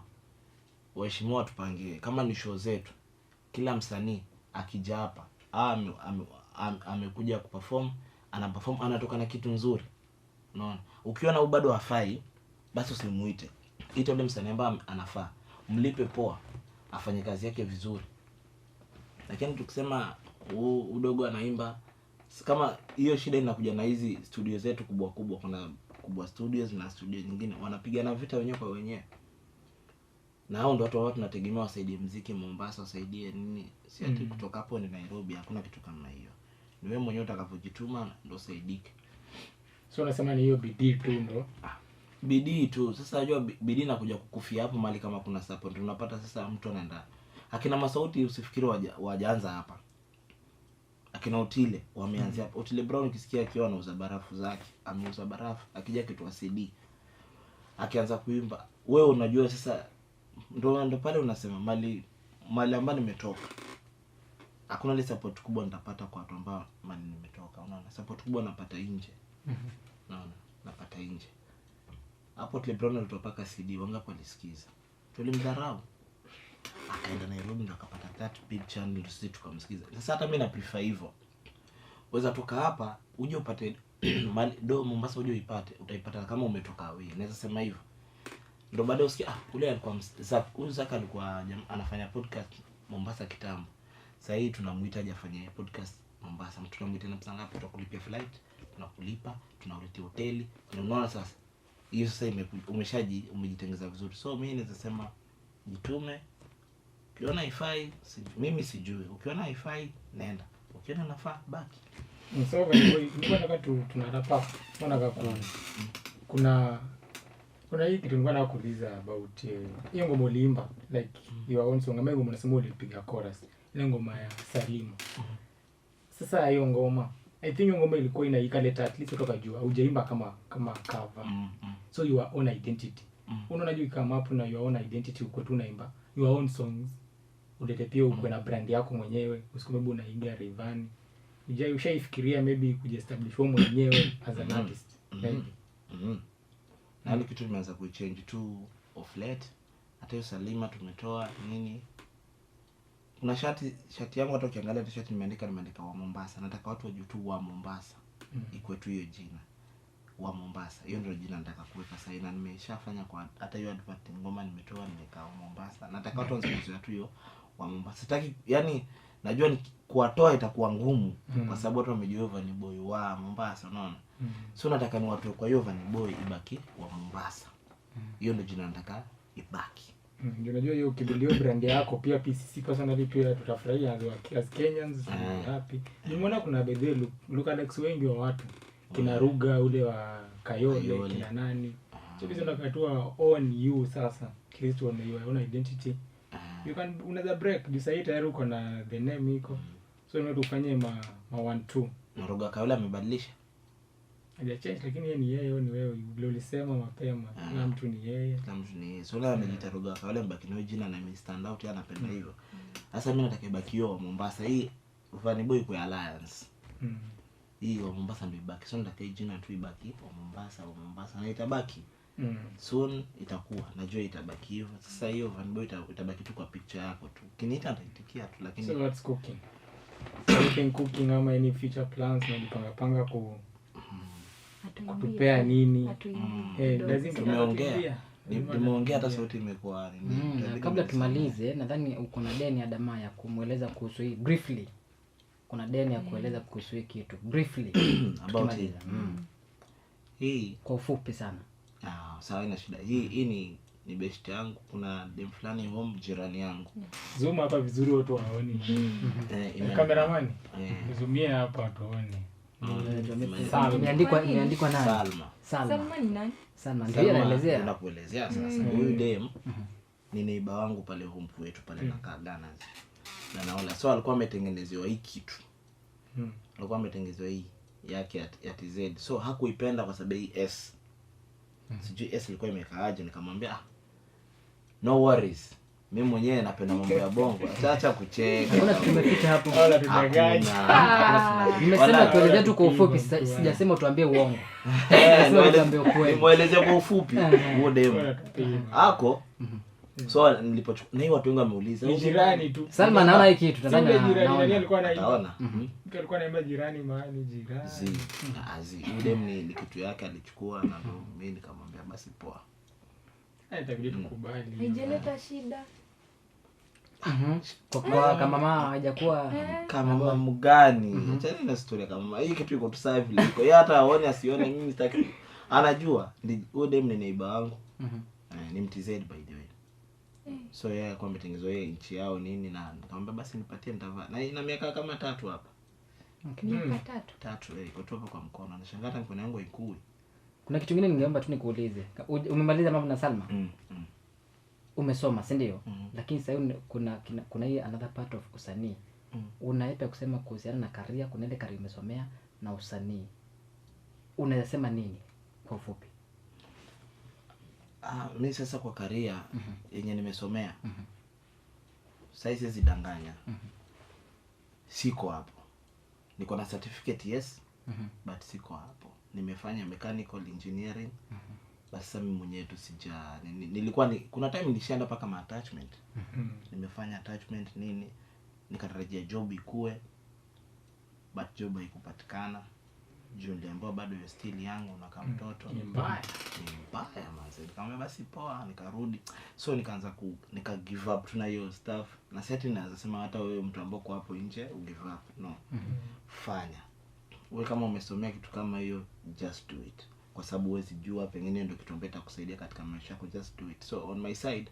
Waheshimiwa tupangie kama ni show zetu. Kila msanii akija hapa, amekuja kuperform, anaperform, anatoka na kitu nzuri. Unaona? Ukiona bado hafai, basi usimuite. Ita yule msanii ambaye anafaa. Mlipe poa, afanye kazi yake vizuri. Lakini tukisema udogo anaimba, kama hiyo shida inakuja na hizi studio zetu kubwa, kuna kubwa studios na studio nyingine wanapigana vita wenyewe kwa wenyewe. Na hao ndio watu tunategemea wasaidie muziki Mombasa, wasaidie nini. Si ati kutoka hapo ni Nairobi, hakuna kitu kama hiyo. Ni wewe mwenyewe utakapojituma ndio saidike. So unasema ni hiyo bidii tu ndo? Bidii tu. Sasa unajua bidii inakuja kukufia hapo mali kama kuna support. Unapata sasa mtu anaenda. Akina Masauti usifikiri wajaanza hapa. Akina Otile wameanza hapa. Otile Brown ukisikia akiwa anauza barafu zake, ameuza barafu, akija kitu wa CD. Akianza kuimba, wewe unajua sasa ndo pale unasema mali ambayo nimetoka. Hakuna ile support kubwa nitapata kwa watu ambao mali nimetoka. Unaona? Support kubwa napata nje. Unaona? Napata nje. Hapo Lebron alitopaka CD, wangapi walisikiza? Tulimdharau. Akaenda Nairobi ndo akapata that big channel, sisi tukamsikiza. Sasa hata mimi na prefer hivyo. Uweza toka hapa uje upate Mombasa, uje uipate, utaipata kama umetoka away. Naweza sema hivyo. Ndo baadaye usikia ule alikuwa Zaka alikuwa anafanya podcast Mombasa kitambo. Sasa hii tunamuita aje afanye podcast Mombasa. Mtu tunamuita na pesa ngapi? Tutakulipia flight, tunakulipa, tunauletea hoteli. Unaona sasa? Hiyo sasa umejitengeza vizuri. So mimi naweza sema jitume. Ukiona haifai, mimi sijui. Ukiona haifai, nenda. Ukiona nafaa, baki. So nilikuwa nataka tunarapa. Kuna hii kitu nilikuwa nataka kuuliza about hiyo ngoma uliimba, like your own song. Ngoma unasema ulipiga chorus. Ile ngoma ya Salima. Sasa hiyo ngoma, I think ngoma ilikuwa inaikaleta at least kutoka juu. Hujaimba kama cover. So your own identity. Unaona juu kama hapo na your own identity uko tu unaimba your own songs. Ulete pia uko na brand yako mwenyewe, usikombe unaiga Rayvanny. Ushaifikiria maybe kujiestablish wewe mwenyewe as an artist? Na ile kitu nimeanza kuichange tu of late. Hata hiyo Salima tumetoa nini? Kuna shati yangu hata ukiangalia t-shirt nimeandika wa Mombasa. Nataka watu wajue tu wa Mombasa. Ikuwe tu hiyo jina. Wa Mombasa. Hiyo ndio jina nataka kuweka sasa, na nimeshafanya kwa hata hiyo advert ngoma nimetoa, nimeka wa Mombasa. Nataka watu waanze tu hiyo wa Mombasa. Sitaki, yani najua kuwatoa itakuwa ngumu kwa sababu watu wamejua Vanny Boy wa Mombasa, unaona? So nataka ni watu kwa hiyo Vanny Boy ibaki wa Mombasa. Hiyo ndio jina nataka ibaki. Ndio unajua hiyo kibilio brand yako pia PCC personally pia tutafurahia as Kenyans happy. Nimeona kuna bedhe lookalikes wengi wa watu kina Ruga ule wa Kayole kina nani. So hizo nakatua on you sasa. Kristo on your own identity. You can unaweza break decide tayari uko na the name iko. So unataka ufanye ma 1-2. Na Ruga Kayole amebadilisha. Hajachange lakini yeye ni yeye, ni wewe vile ulisema mapema. Kila mtu ni yeye. Kila mtu ni yeye. So leo amejiita Ruga Kayole mbaki na jina na ime stand out, yeye anapenda hivyo. Sasa mimi nataka ibaki hiyo Mombasa. Hii Vanny Boy kwa Alliance. Hii wa Mombasa ndio ibaki. So nataka hii jina tu ibaki wa Mombasa na itabaki. Soon itakuwa najua itabaki hivyo. Sasa hiyo Vanny Boy itabaki tu kwa picture yako tu. Kiniita nitaitikia tu lakini so what's cooking? Anything cooking ama any future plans na panga kutupea nini? Lazima tumeongea. Nimeongea hata sauti imekuwa nini. Kabla tumalize nadhani uko na deni Adama ya kumueleza kuhusu hii briefly. Kuna deni ya kueleza kuhusu hii kitu briefly about it. Hii kwa ufupi sana. Sawa, ina shida. Hii ni best yangu. Kuna dem fulani home jirani yangu. Zoom hapa vizuri watu waone. Cameraman. Zoomia hapa tuone. Imeandikwa nani? Salma ni nani? Salma ndio anaelezea. Nakuelezea sasa. Huyu dem ni neighbor wangu pale home kwetu pale na Kagana. Na naona so alikuwa ametengenezewa hii kitu. Alikuwa ametengenezewa hii yake ya TZ. So hakuipenda kwa sababu hii S. Sijui S ilikuwa imekaaje, nikamwambia no worries. Mimi mwenyewe napenda mambo ya bongo. Acha kucheka. Mbona tumepita hapo? Wala tudanganya. Nimesema tueleze tu kwa ufupi, sijasema tuambie uongo. Tuambie ukweli. Nimueleze kwa ufupi. Huo demo. Ako. So nilipochukua na watu wengi wameuliza. Ni jirani tu. Salma naona hiki kitu nadhani jirani alikuwa anaona. Mtu alikuwa anaimba jirani mahali jirani. Huo demo ni kitu yake alichukua na mimi nikamwambia basi poa. Itabidi tukubali. Haijaleta shida. Kwa kama mama hajakuwa kama mama gani? Achana na story kama mama. Hii kitu iko tu sawa vile iko. Yeye hata aone asione mimi sitaki. Anajua huo dem ni neighbor wangu. Ni MTZ by the way. So yeye alikuwa ametengenezwa yeye nchi yao nini na nikamwambia basi nipatie nitavaa. Na ina miaka kama 3 hapa. Miaka 3 iko tu hapa kwa mkono. Nashangaa hata mkono wangu haikui. Kuna kitu kingine ningeomba tu nikuulize. Umemaliza mambo na Salma? Umesoma, si ndio? Lakini sasa kuna hii another part of usanii. Unaipa kusema kuhusiana na career, kuna ile career umesomea na usanii. Unaweza sema nini kwa ufupi? Mimi sasa kwa career yenye nimesomea. Sasa siwezi danganya. Siko hapo. Niko na certificate yes, but siko hapo. Nimefanya mechanical engineering. Basi mimi mwenyewe tu nilikuwa kuna time nilishaenda paka ma attachment. Nimefanya attachment nini, nikatarajia job ikue, but job haikupatikana. Juu niliambiwa bado you're still young, unaka mtoto. Ni mbaya manze. Nikamwambia basi poa, nikarudi. So nikaanza nika give up tuna hiyo stuff. Na sasa naweza sema hata wewe mtu ambaye uko hapo nje u give up. No. Fanya. Wewe kama umesomea kitu kama hiyo, just do it. Kwa sababu huwezi jua pengine ndio kitu mbeta kusaidia katika maisha yako, just do it. So on my side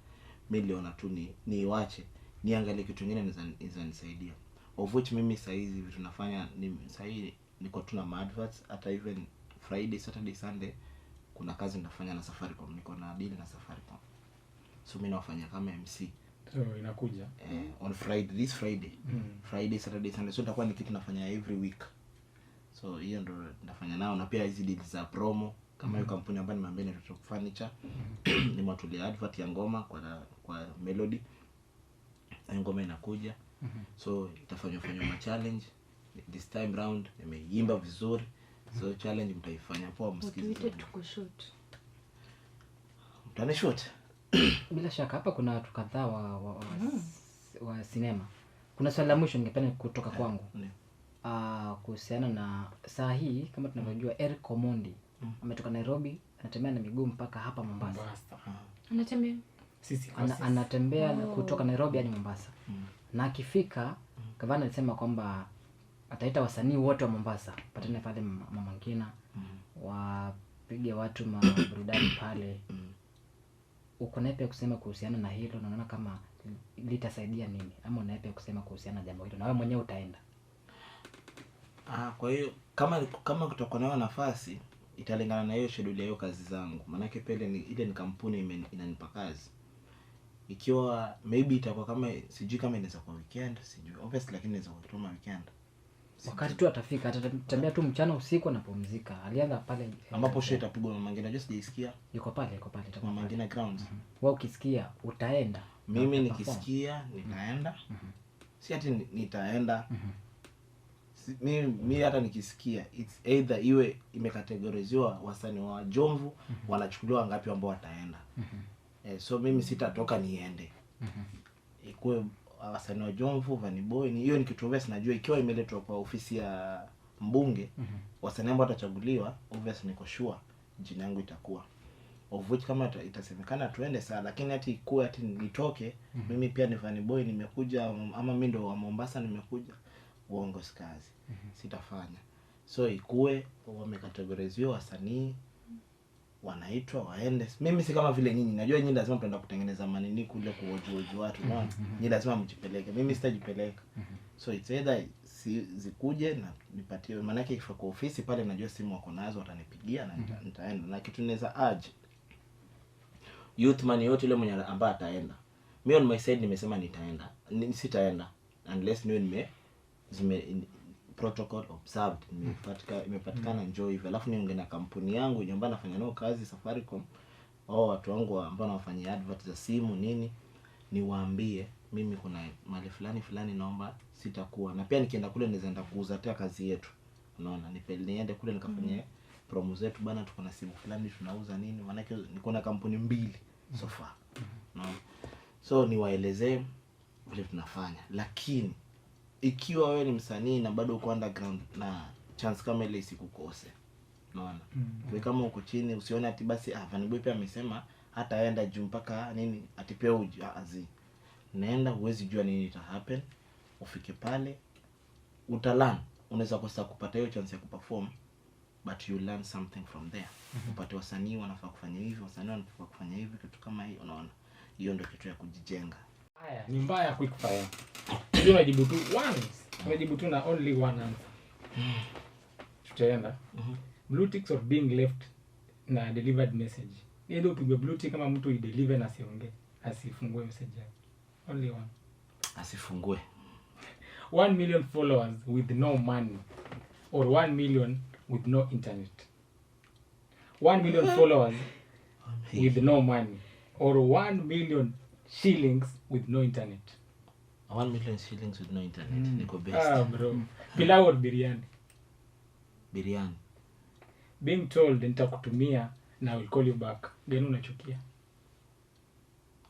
mimi niliona tu niiache, niangalie kitu kingine nisaidia. Of which mimi sasa hizi vitu nafanya ni sasa hivi niko tu na adverts, hata even Friday, Saturday, Sunday kuna kazi nafanya na Safaricom, niko na deal na Safaricom. So mimi nafanya kama MC. So inakuja on Friday, this Friday. Friday, Saturday, Sunday. So nitakuwa ni kitu nafanya every week. So hiyo ndo nafanya nao, na pia hizi deals za promo kama hiyo kampuni ambayo nimeambia ni Top Furniture. Nimewatulia advert ya ngoma kwa Melody. Na ngoma inakuja. So itafanywa ma challenge. This time round nimeimba vizuri. So challenge mtaifanya poa, msikize. Tuite tukushoot. Mtanishoot. Bila shaka hapa kuna watu kadhaa wa sinema. Kuna swali la mwisho ningependa kutoka kwangu. Kuhusiana na saa hii kama tunavyojua Eric Omondi ametoka Nairobi, anatembea na miguu mpaka hapa Mombasa. Anatembea? Anatembea kutoka Nairobi hadi Mombasa. Na akifika Gavana alisema kwamba ataita wasanii wote wa Mombasa, patane pale Mama Ngina, wapige watu burudani pale. uko na yapi ya kusema kuhusiana na hilo, na unaona kama litasaidia nini, ama una yapi ya kusema kuhusiana na jambo hilo, na wewe mwenyewe utaenda? Kwa hiyo kama kutakuwa nayo nafasi italingana na hiyo schedule ya hiyo kazi zangu. Maana pele ni kampuni inanipa kazi. Ikiwa maybe itakuwa kama sijui kama inaweza kwa weekend, sijui. Obviously lakini inaweza kutuma weekend. Wakati tu atafika atatembea tu mchana usiku anapumzika. Alianza pale ambapo show itapigwa na Mangina, just sijaisikia. Yuko pale itakuwa Mangina grounds. Wewe ukisikia utaenda. Mimi nikisikia nitaenda. Si ati nitaenda. Mimi hata nikisikia it's either iwe imekategoriziwa wasanii wa Jomvu wanachukuliwa ngapi ambao wataenda. So mimi sitatoka niende. Ikuwe wasanii wa Jomvu, Vanny Boy, ni hiyo ni kitu obvious najua ikiwa imeletwa kwa ofisi ya mbunge, wasanii ambao watachaguliwa obvious niko sure jina yangu itakuwa. Of which kama itasemekana tuende sawa, lakini ati ikuwe ati nitoke mimi pia ni Vanny Boy nimekuja ama mimi ndo wa Mombasa nimekuja, uongo sikazi. Sitafanya. So ikuwe wamekategoriziwa wasanii wanaitwa waende. Mimi si kama vile nyinyi, najua nyinyi lazima mtaenda kutengeneza manini kule kuojojo watu, unaona? Nyinyi lazima mjipeleke. Mimi sitajipeleka. So it's either zikuje na nipatiwe, maana yake ifika kwa ofisi pale najua simu wako nazo watanipigia na nitaenda. Na kitu naweza urge youth man yote yule mwenye ambaye ataenda. Mimi on my side nimesema nitaenda. Sitaenda unless niwe protocol observed, imepatikana njoo hivyo. Alafu niongee na kampuni yangu nyumbani nafanya nao kazi Safaricom, watu wangu ambao wanafanya advert za simu nini, niwaambie mimi kuna mali fulani naomba sitakuwa. Na pia nikienda kule nizaenda kuuza tena kazi yetu, unaona, niende kule nikafanye promo zetu bana, tuko na simu fulani tunauza nini, maana yake niko na kampuni 2 so far, unaona. So niwaelezee vile tunafanya. Lakini ikiwa wewe ni msanii na bado uko underground na chance kama ile isikukose, unaona. Wewe kama uko chini usione ati basi Vanny Boy pia amesema hataenda juu mpaka nini atipea azi. Naenda, huwezi jua nini ita happen. Ufike pale utalan, unaweza kosa kupata hiyo chance ya kuperform, but you learn something from there. Upate wasanii wanafaa kufanya hivi, wasanii wanafaa kufanya hivi, kitu kama hiyo, unaona. Hiyo ndio kitu ya kujijenga. Haya, ni mbaya quick fire. Ndio unajibu tu once. Unajibu tu na only one answer. Tutaenda. Blue ticks or being left na delivered message. Ndio upigwe blue tick kama mtu i-deliver na asiongee, asifungue message yake. Only one. Asifungue. 1 million followers with no money or 1 million with no internet. 1 million followers with no money or 1 million shillings with no internet. 1 million shillings with no internet. Niko best. Bro. Pilau or biryani? Biryani. Being told nitakutumia na I will call you back. Gani unachukia?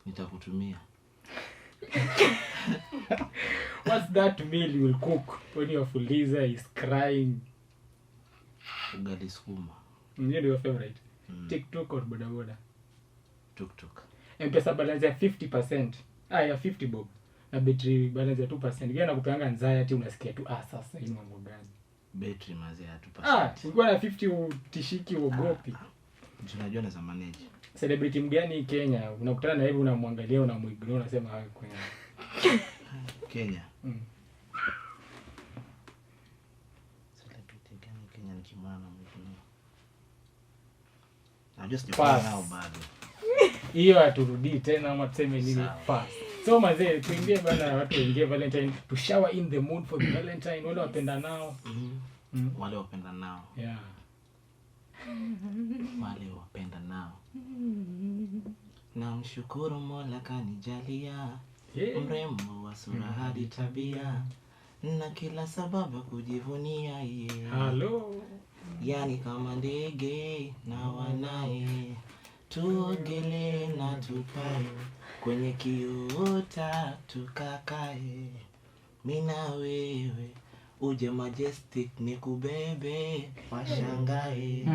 Nitakutumia. What's that meal you will cook when your fuliza is crying? Ugali sukuma. Ndio your favorite. TikTok or bodaboda? Tuk. M-Pesa balance ya 50%. Ya 50 bob. Na battery balance ya 2%. Gani nakupeanga anxiety unasikia tu sasa hii mambo gani? Battery maze ya 2%. Ukiwa na 50 utishiki uogopi. Unajua na za manage. Celebrity mgani Kenya unakutana na hivi unamwangalia unamuignore unasema hapo Kenya? Kenya. Celebrity gani Kenya nikimwona mwignore? Najua sijapanga nao bado. Hiyo aturudi tena ama tuseme nini fast. So mazee tuingie bana, watu waingie Valentine to shower in the mood for the Valentine, wale wapenda nao. Wale wapenda nao. Yeah. Wale wapenda nao. Namshukuru Mola kanijalia. Mrembo wa sura hadi tabia. Na kila sababu kujivunia yeye. Hello. Yani kama ndege na wanae. Tuogele na tupae. Kwenye kiota tukakae. Mina wewe uje majestic nikubebe washangae.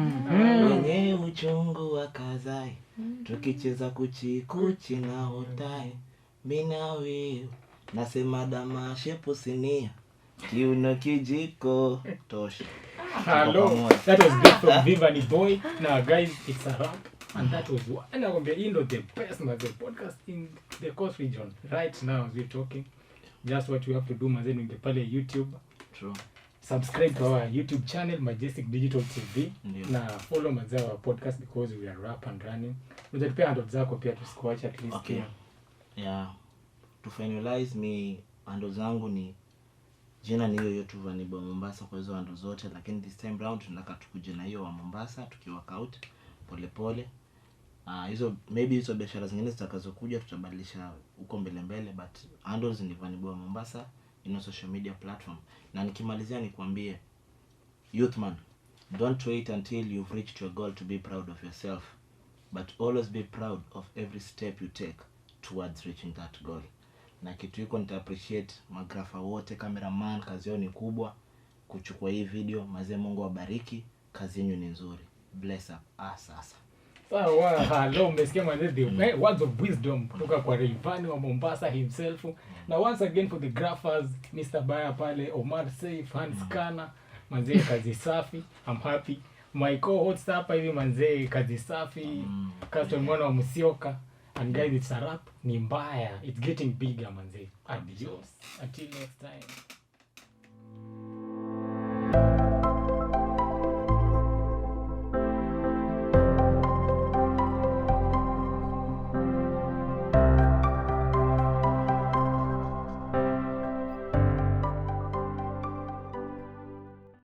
Wenye uchungu wakazae. Tukicheza kuchikuchi na otae. Mina wewe nasema dama shepu sinia. Kiuno kijiko tosha. Hello. That was great from Vanny Boy. Now guys, it's a wrap. And that was what, and nakwambia hii ndo the best manze podcast in the Coast region right now as we're talking. Just what you have to do manze ni pale YouTube. True. Subscribe to our YouTube channel Majestic Digital TV. Ndiyo. Na follow manze our podcast because we are up and running. Unatupea handle zako pia tusikuache at least. Okay. Yeah. To finalize me handle zangu ni jina ni hiyo tu Vaniboy Mombasa kwa hizo handle zote, lakini this time round tunataka tukuje na hiyo wa Mombasa tukiwork out pole pole. Hizo maybe hizo biashara zingine zitakazokuja tutabadilisha huko mbele but handles ni Vaniboy Mombasa in social media platform. Na nikimalizia nikwambie youth man, don't wait until you've reached your goal to be proud of yourself, but always be proud of every step you take towards reaching that goal. Na kitu hiko nita appreciate magrafa wote, cameraman, kazi yao ni kubwa kuchukua hii video. Mazee Mungu wabariki, kazi yenu ni nzuri. Bless up. Sasa. Hello, umesikia manze words of wisdom kutoka kwa Rayvanny wa Mombasa himself. Na once again for the graphers, Mr. Baya pale, Omar Saif, Hans Kana, manze kazi safi. I'm happy. My co-host hapa hivi manze kazi safi. Custom mwana wa Musioka. And guys, it's a wrap. Ni mbaya. It's getting bigger manze. Adios. Until next time.